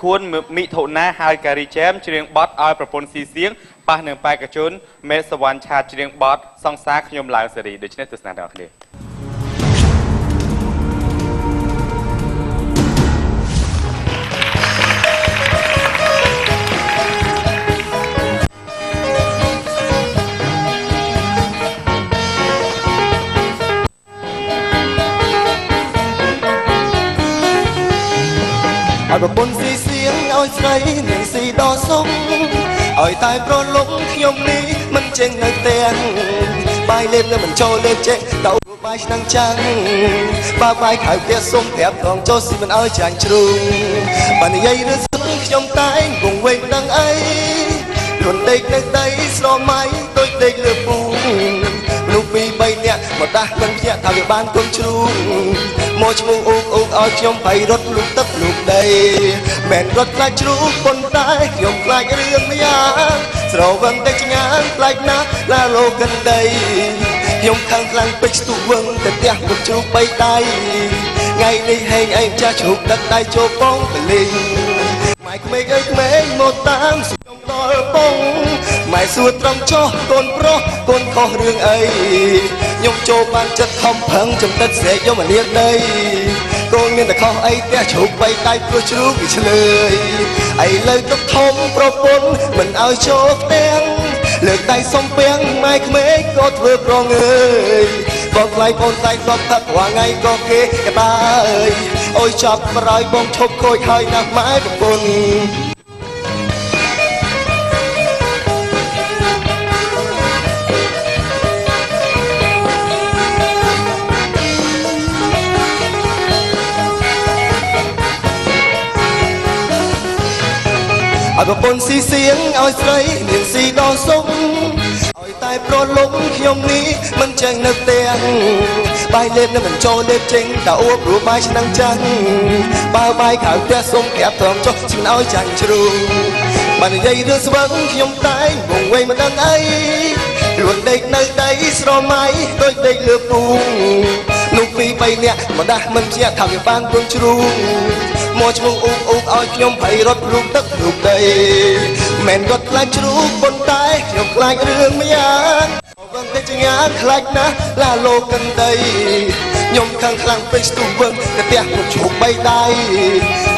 ควรมิถุนาหายการีแจมเชียงบอสออยประปนซีเสียงป่าหนึ่งไปกระจุนเมสวรรชาเชียงบอสซองซาขยมลาวสรีโดยเฉพาะตัวสนาดอกเดียឲ្យប្រពន្ធស៊ីសៀងឲ្យស្រីនាងស៊ីដសុំឲ្យតែប្រលងខ្ញុំនេះមិនចេញនៅទាំងបាយលេបនៅមិនចូលលេបចេះតើបាយឆ្នាំងចាំងបើបាយខៅផ្ទះសុំប្រាប់ត្រង់ចូលស៊ីមិនឲ្យចាញ់ជ្រូងបើនិយាយរឿងសុំខ្ញុំតែងគង់វែងដឹងអីលន់ដេកនៅដីស្រមៃដូចដេកលើពូមនុស្សពីរបីនាក់មកដាស់មិនភ្ញាក់ថាវាបានគុំជ្រូងមកឈ្មោះអ៊ូអ៊ូឲ្យខ្ញុំបៃរត់លូកទឹកលូកដីមិនរត់ខ្លាចជ្រូកប៉ុន្តែខ្ញុំខ្លាចរឿងម្យ៉ាងស្រវឹងតែឆ្ងាញ់ខ្លាចណាស់ឡាលោកិនដីខ្ញុំខឹងខ្លាំងពេកស្ទុះវឹងតែផ្ទះមុខជ្រូកបីដៃថ្ងៃនេះហេងឯងចាស់ជ្រូកទឹកដៃចូលបងកលីងម៉ែក្មេងអើយក្មេងមកតាមខ្ញុំដល់ពងម៉ែសួរត្រង់ចោះកូនប្រុសកូនខុសរឿងអីខ្ញុំចូលបានចិត្តខំប្រឹងចំតិតស្រែកយកមកលៀនដីកូនមានតែខុសអីផ្ទះជ្រូកបីដៃព្រោះជ្រូកវាឆ្លើយឥឡូវទុកធំប្រពន្ធមិនឲ្យចូលផ្ទាំងលើកដៃសំពាំងម៉ែក្មេងក៏ធ្វើប្រងើយបងថ្លៃបងថ្លៃតបថារាល់ថ្ងៃក៏គេកតាអើយអូយចាប់ប្រយបងឈប់ខូចហើយណាស់ម៉ែប្រពន្ធឲ្យប្រពន្ធស៊ីសៀងឲ្យស្រីនាងស៊ីដល់សុំឲ្យតែប្រលងខ្ញុំនេះមិនចេញនៅផ្ទះបាយលេបនៅមិនចូលលេបចេញតើអួបរួបាយឆ្នាំងចាំងបើបាយខៅផ្ទះសុំប្រាប់ត្រង់ចុះជិះឲ្យចាញ់ជ្រូងបើនិយាយរឿងស្វឹងខ្ញុំតែងវងវែងមិនដឹងអីលួនដេកនៅដីស្រមៃដូចដេកលើពូនោះពីរបីនាក់មកដាស់មិនភ្ញាក់ថាវាបានពងជ្រូងមកឈ្មោះអ៊ូអ៊ូឲ្យខ្ញុំភ័យរត់លូកទឹកលូកដីមិនរត់ខ្លាចជ្រូកប៉ុន្តែខ្ញុំខ្លាចរឿងម្យ៉ាងវឹងតែចងាខ្លាចណាស់ឡាលោកិនដីខ្ញុំខឹងខ្លាំងពេកស្ទុះវឹងតែផ្ទះមុខជ្រូកបីដៃ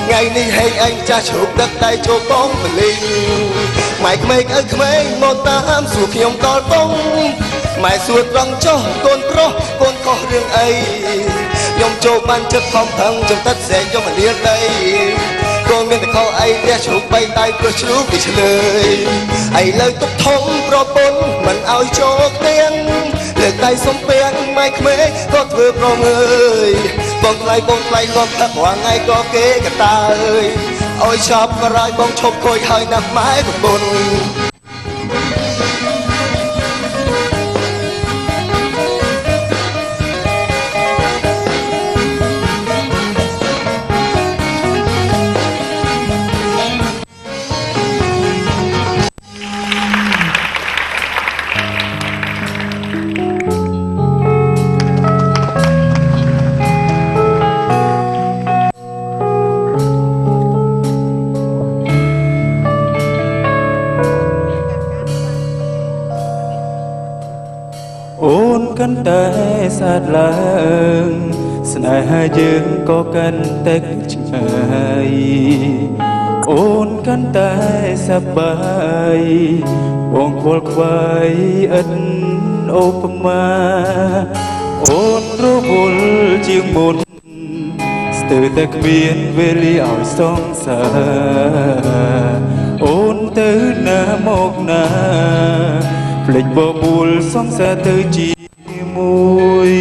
ថ្ងៃនេះហេងឯងចាស់ជ្រូកទឹកដៃចូលបងបលីងម៉ែក្មេងអើយក្មេងមកតាមសួរខ្ញុំដល់បងម៉ែសួរត្រង់ចុះកូនប្រុសកូនខុសរឿងអីខ្ញុំចូលបានចិត្តខំប្រឹងចំតិតស្រែកយកមកលៀនដីកូនមានតែខុសអីផ្ទះជ្រូកបីដៃព្រោះជ្រូកវាឆ្លើយឥឡូវទុកធំប្រពន្ធមិនឲ្យចូលផ្ទាំងលើកដៃសំពាំងម៉ែក្មេងក៏ធ្វើប្រងើយបងថ្លៃបងថ្លៃក៏ផឹករាល់ថ្ងៃក៏គេកតាអើយឲ្យឆប់ក្រោយបងឈប់ខូចហើយណាស់ម៉ែប្រពន្ធអូនកាន់តែស្អាតឡើងស្នេហាយើងក៏កាន់តែឆ្ងាយអូនកាន់តែសប្បាយបងខ្វល់ខ្វាយឥតអូបមាអូនរវល់ជាងមុនស្ទើរតែគ្មានវេលាឲ្យសងសារអូនទៅណាមកណាភ្លេចបបួលសងសារទៅជាមួយ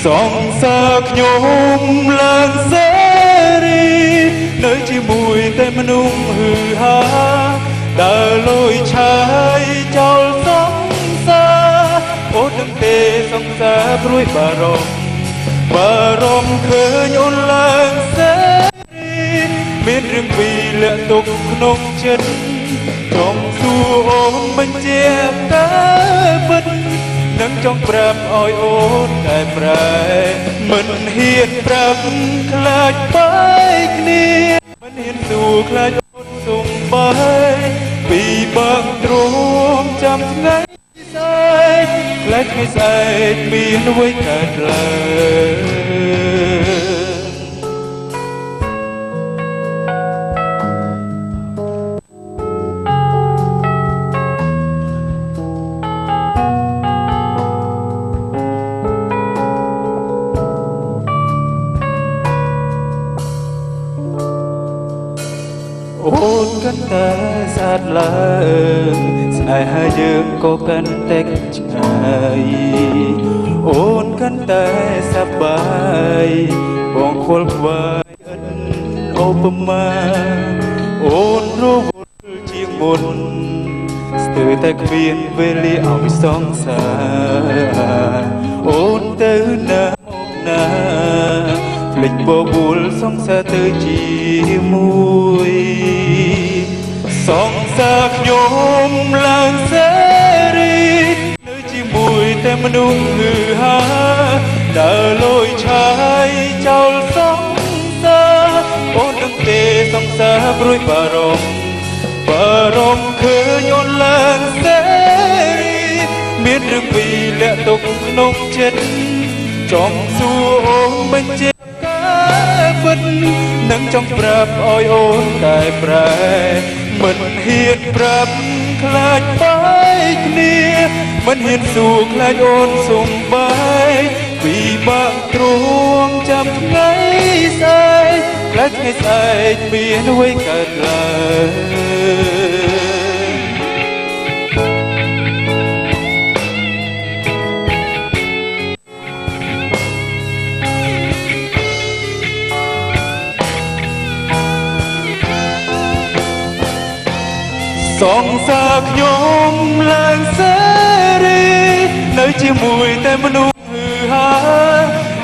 សងសារខ្ញុំឡើងសេរីនៅជាមួយតែមនុស្សហឺហាដើរលុយឆាយចោលសងសារអូននឹងទេសងសារព្រួយបារម្ភឃើញអូនឡើងសេរីមានរឿងពីរលាក់ទុកក្នុងចិត្តចង់សួរអូនបញ្ជាក់តើពិត នឹងចង់ប្រាប់ឲ្យអូនតែប្រែមិនហ៊ានប្រាប់ខ្លាចបែកគ្នាមិនហ៊ានសួរខ្លាចអូនសុំបាយពីបើកទ្រាំចាំថ្ងៃស្អែកខ្លាចថ្ងៃស្អែកមានអ្វីកើតឡើងអូនកាន់តែស្អាតឡើងស្នេហាយើងក៏កាន់តែឆ្ងាយអូនកាន់តែសប្បាយបងខលខ្វាយឥតអូបមាអូនរវល់ជាងមុនស្ទើរតែគ្មានវេលាឲ្យសង្សារអូនទៅណាមកណាភ្លេចបបួលសង្សារទៅជាមួយសង្សារខ្ញុំឡើងសេរីនៅជាមួយតែមនុស្សហឺហាដើរលយឆាយចោលសង្សារអូននឹងទេសង្សារព្រួយបារម្ភឃើញអូនឡើងសេរីមានរឿងពីរលាក់ទុកក្នុងចិត្តចង់សួរអូនបញ្ជាពិតនឹងចង់ប្រាប់ឲ្យអូនតែប្រែមិនហ៊ានប្រាប់ខ្លាចបែកគ្នាមិនហ៊ានសួរខ្លាចអូនសុំបាយពីបាក់ទ្រាំចាំថ្ងៃស្អែកខ្លាចថ្ងៃស្អែកមានអ្វីកើតឡើងសង្សារខ្ញុំឡើងសេរីនៅជាមួយតែមនុស្សហឺហា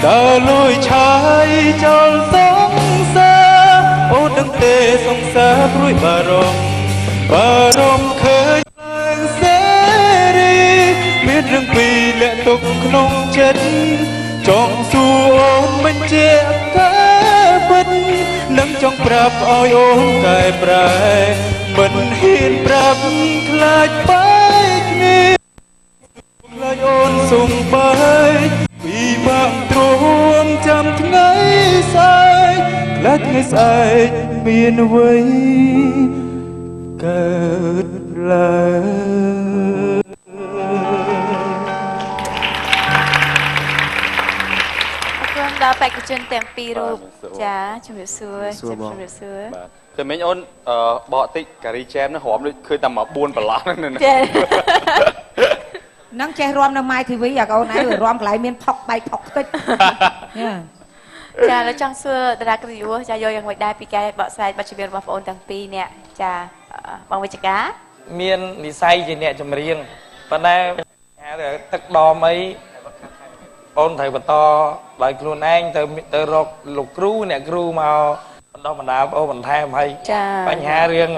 ដើរលួយឆាយចោលសង្សារអូនដឹងទេសង្សារព្រួយបារម្ភឃើញឡើងសេរីមានរឿងពីរលាក់ទុកក្នុងចិត្តចង់សួរអូនបញ្ជាក់ការពិតនឹងចង់ប្រាប់ឲ្យអូនកែប្រែមិនហ៊ានប្រាប់ខ្លាចបែកគ្នាខ្លាចអូនសុំបាយពីបាក់ទ្រាំចាំថ្ងៃស្អែកខ្លាចថ្ងៃស្អែកមានអ្វីកើតឡើងដល់បេក្ខជនទាំងពីររូបចាជំរាបសួរជំរាបសួរបាទតែមិញអូនបកតិចការីចែមនោះរំដូចឃើញតែមក4ប្រឡោះហ្នឹងចានឹងចេះរំនៅម៉ាយធីវីអាកូនឯងរំកន្លែងមានផុកបែកផុកតិចចាแล้วចង់សួរតារាគ្រូចាយកយ៉ាងម៉េចដែរពីការបកស្រាយបទចម្រៀងរបស់បងអូនទាំងពីរនាក់ចាបងវិជ្ជការមាននិស័យជាអ្នកចម្រៀងប៉ុន្តែទឹកដមអីអូនត្រូវបន្តដោយខ្លួនឯងទៅរកលោកគ្រូអ្នកគ្រូមកបណ្ដុះបណ្ដាលអូនបន្ថែមហើយបញ្ហារឿង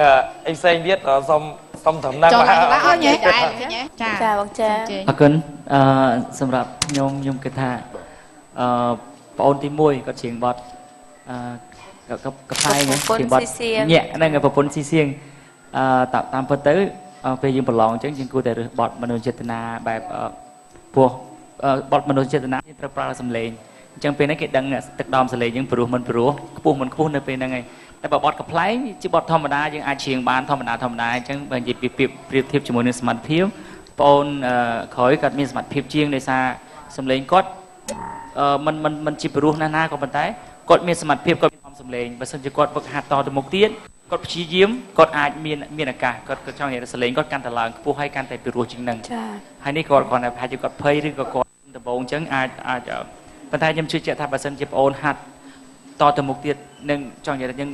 អីផ្សេងទៀតសុំត្រឹមហ្នឹងបាទអរញ៉េចាបងចាអរគុណសម្រាប់ខ្ញុំគិតថាបងអូនទី1គាត់ច្រៀងបទកផ្លែច្រៀងបទញាក់ហ្នឹងប្រពន្ធស៊ីសៀងតាមពិតទៅពេលយើងប្រឡងអញ្ចឹងយើងគួរតែរើសបទមនោចេតនាបែបពោះបទមនោចេតនាត្រូវប្រើសំឡេងអញ្ចឹងពេលហ្នឹងគេដឹងទឹកដមសំឡេងយើងព្រោះមិនព្រោះខ្ពស់មិនខ្ពស់នៅពេលហ្នឹងឯងតែបើបទកំ pl ែងជាបទធម្មតាយើងអាចច្រៀងបានធម្មតាអញ្ចឹងបើនិយាយពីប្រៀបធៀបជាមួយនឹងសមត្ថភាពបងអូនក្រោយគាត់មានសមត្ថភាពជាងដោយសារសំឡេងគាត់មិនជាព្រោះណាក៏ប៉ុន្តែគាត់មានសមត្ថភាពគាត់មានសំឡេងបើសិនជាគាត់វឹកហាត់តទៅមុខទៀតគាត់ព្យាយាមគាត់អាចមានឱកាសគាត់ចង់និយាយថាសំឡេងគាត់កាន់តែឡើងខ្ពស់ហើយកាន់តែពីរោះជាងនឹងហើយនេះគាត់គ្រាន់តែប្រហែលជាគាត់ភ័យឬក៏គាត់ដំបូងអញ្ចឹងអាចប៉ុន្តែខ្ញុំជឿជាក់ថាបើសិនជាបងអូនហាត់តទៅមុខទៀតនឹងចង់និយាយថាយើង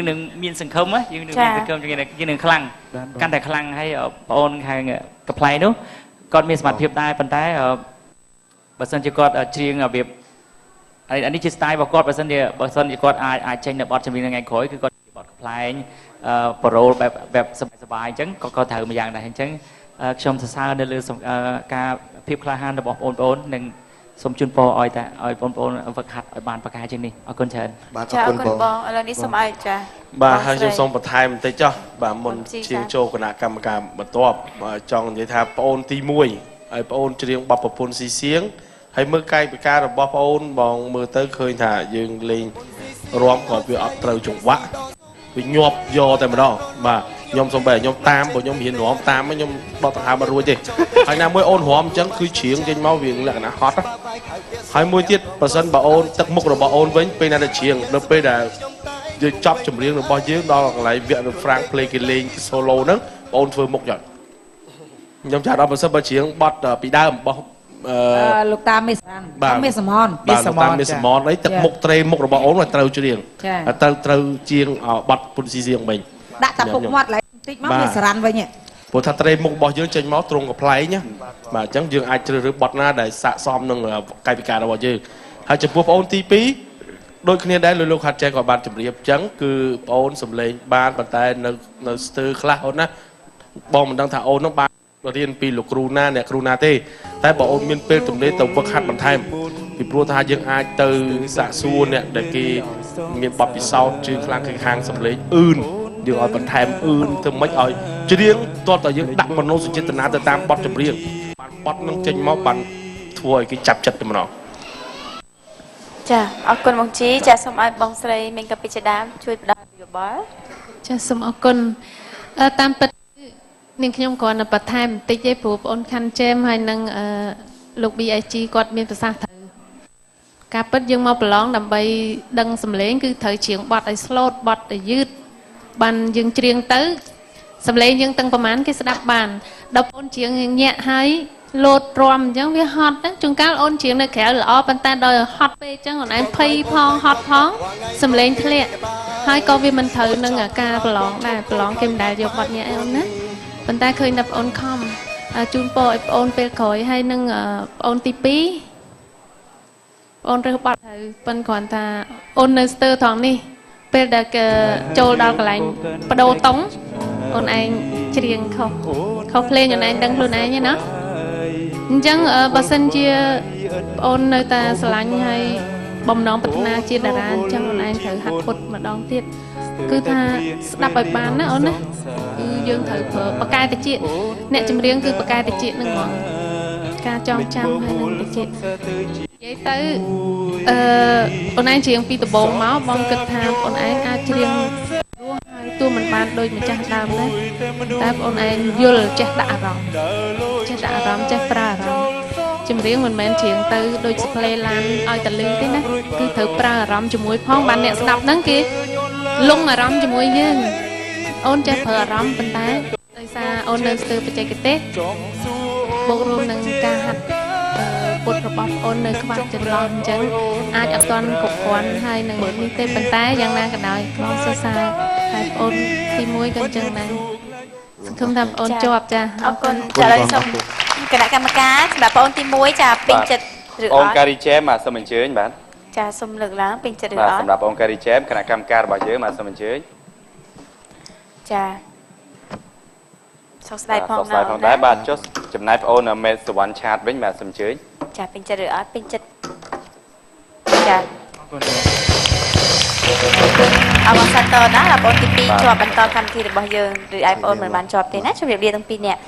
នឹងមានសង្ឃឹមយើងនឹងមានសង្ឃឹមយើងនឹងខ្លាំងកាន់តែខ្លាំងហើយបងអូនខាងកំប្លែងនោះគាត់មានសមត្ថភាពដែរប៉ុន្តែបើសិនជាគាត់ច្រៀងរបៀបអានេះជា style របស់គាត់បើសិនជាគាត់អាចចេញនៅបទចម្រៀងថ្ងៃក្រោយគឺគាត់បទកំប្លែងប្រូលបែបសប្បាយអញ្ចឹងក៏ត្រូវមួយយ៉ាងដែរអញ្ចឹងខ្ញុំសរសើរនៅលើការ ភាពក្លាហានរបស់បងប្អូននិងសូមជូនពរឲ្យតែឲ្យបងប្អូនវឹកហាត់ឲ្យបានប្រការជាងនេះអរគុណច្រើន បាទអ ចា រ អ គុ រ ណ គុណ បង បងឥឡូវនេះសូមឲ្យចា បាទហើយខ្ញុំសូមបន្ថែមបន្តិចចុះបាទមុនឈានចូលគណៈកម្មការបន្ទាប់ចង់និយាយថាប្អូនទី1ហើយប្អូនច្រៀងបបប្រពន្ធស៊ីសៀងហើយមើលកាយវិការរបស់ប្អូនបងមើលទៅឃើញថាយើងលេងរាំក៏វាអត់ត្រូវចង្វាក់វាញាប់យកតែម្ដងបាទខ្ញុំសូមបែរខ្ញុំតាមបើខ្ញុំរៀនរាំតាមខ្ញុំដកដង្ហើមអត់រួចទេហើយណាមួយអូនរាំអញ្ចឹងគឺច្រៀងចេញមកវាលក្ខណៈហត់ហើយមួយទៀតបើសិនបើអូនទឹកមុខរបស់អូនវិញពេលណាដែលច្រៀងនៅពេលដែលយើងចប់ចម្រៀងរបស់យើងដល់កន្លែងវគ្គ Frank play គេលេង solo ហ្នឹងបងអូនធ្វើមុខចុចខ្ញុំចាត់ដល់បើសិនបើច្រៀងបទពីដើមរបស់លោកតាមេសរានមេសមន បាទលោកតាមេសមនអីទឹកមុខត្រេមុខរបស់អូនឲ្យត្រូវច្រៀងត្រូវជាងបទពុនស៊ីសៀងវិញ ដាក់តែពុកមាត់ឡើយបន្តិចមកមេសរានវិញ ព្រោះថាត្រេមុខរបស់យើងចេញមកត្រង់កំ pl ែងណាបាទអញ្ចឹងយើងអាចជ្រើសរើសបទណាដែលស័ក្តិសមនឹងកាយវិការរបស់យើងហើយចំពោះបងអូនទី2ដូចគ្នាដែរលោកហាត់ចេះក៏បានជម្រាបអញ្ចឹងគឺបងអូនសំឡេងបានប៉ុន្តែនៅស្ទើរខ្លះអូនណាបងមិនដឹងថាអូននឹងបានរៀនពីលោកគ្រូណាអ្នកគ្រូណាទេតែបងអូនមានពេលទំនេរទៅវឹកហាត់បន្ថែមពីព្រោះថាយើងអាចទៅសាកសួរអ្នកដែលគេមានបទពិសោធន៍ជឿខ្លាំងខាងសំឡេងអឿនយើងឲ្យបន្ថែមអឿនធ្វើម៉េចឲ្យច្រៀងតើតើយើងដាក់មនោសញ្ចេតនាទៅតាមបទចម្រៀងបានបទនឹងចេញមកបានធ្វើឲ្យគេចាប់ចិត្តតែម្ដង ចាអរគុណបងជីចាសូមឲ្យបងស្រីមានកាពីជាដើមជួយផ្ដល់យោបល់ ចាសូមអរគុណតាមពិតនាងខ្ញុំគ្រាន់តែបន្ថែមបន្តិចទេព្រោះបងអូនខាន់ជេមហើយនឹងលោក BIG គាត់មានប្រសាសន៍ត្រូវការពិតយើងមកប្រឡងដើម្បីដឹងសម្លេងគឺត្រូវច្រៀងបទឲ្យ slot បទឲ្យយឺតបានយើងច្រៀងទៅសម្លេងយើងទាំងប្រមាណគេស្ដាប់បានដល់បងអូនច្រៀងញាក់ហើយលោតរំអញ្ចឹងវាហត់ហ្នឹងជួនកាលអូនច្រៀងនៅក្រៅល្អប៉ុន្តែដល់ហត់ពេកអញ្ចឹងអូនឯងភ័យផងហត់ផងសម្លេងធ្លាក់ហើយក៏វាមិនត្រូវនឹងការប្រឡងដែរប្រឡងគេមិនដែលយកបទញាក់ឯអូនណាប៉ុន្តែឃើញតែបងអូនខំជូនពរឲ្យបងអូនពេលក្រោយហើយនឹងបងអូនទី2បងអូនរើសបទត្រូវប៉ុន្តែគ្រាន់ថាអូននៅស្ទើរត្រង់នេះពេលដែលចូលដល់កន្លែងបដូរតុងអូនឯងច្រៀងខុសភ្លេងអូនឯងដឹងខ្លួនឯងទេណាអញ្ចឹងបើសិនជាបងអូននៅតែស្រឡាញ់ហើយបំណងប្រាថ្នាជាតារាអញ្ចឹងអូនឯងត្រូវហាត់ពុតម្ដងទៀតគឺថាស្ដាប់ឲ្យបានណាអូនណាគឺយើងត្រូវប្រើបកាយតិចអ្នកចម្រៀងគឺបកាយតិចនឹងហ្មងការចងចាំហើយនឹងតិចនិយាយទៅអូនឯងច្រៀងពីដំបូងមកបងគិតថាអូនឯងអាចច្រៀងរស់ហើយទោះមិនបានដូចម្ចាស់ដើមដែរតែបងឯងយល់ចេះដាក់អារម្មណ៍ចេះដាក់អារម្មណ៍ចេះប្រើអារម្មណ៍ចម្រៀងមិនមែនច្រៀងទៅដូចស្លេឡានឲ្យតលឺទេណាគឺត្រូវប្រើអារម្មណ៍ជាមួយផងបានអ្នកស្ដាប់ហ្នឹងគេលងអារម្មណ៍ជាមួយយើងអូនចេះប្រើអារម្មណ៍ប៉ុន្តែដោយសារអូននៅស្ទើរបច្ចេកទេសបូករួមនឹងការហាត់ពុតរបស់អូននៅខ្វះចន្លោះអញ្ចឹងអាចអត់ទាន់គ្រប់គ្រាន់ហើយនឹងនេះទេប៉ុន្តែយ៉ាងណាក៏ដោយបងសរសើរហើយអូនទី1ក៏អញ្ចឹងដែរសង្ឃឹមថាអូនជាប់ចាអរគុណចាឥឡូវសូមគណៈកម្មការសម្រាប់បងទី1ចាពេញចិត្តឬអត់ អូនការីជេមសូមអញ្ជើញបាទ ចាសូមលើកឡើងពេញចិត្តឬអត់ សម្រាប់បងការីជេមគណៈកម្មការរបស់យើងសូមអញ្ជើញ ចាសុខស្ដីផង សុខស្ដីផងដែរបាទចុះចំណាយបងអូនមេសវណ្ណឆាតវិញបាទសូមអញ្ជើញ ចាពេញចិត្តឬអត់ពេញចិត្តចាអរគុណសាទរណាស់ដល់បងទី2ជាប់បន្តកម្មវិធីរបស់យើងឬឯបងអូនមិនបានជាប់ទេណាជម្រាបលាទាំងពីរនាក់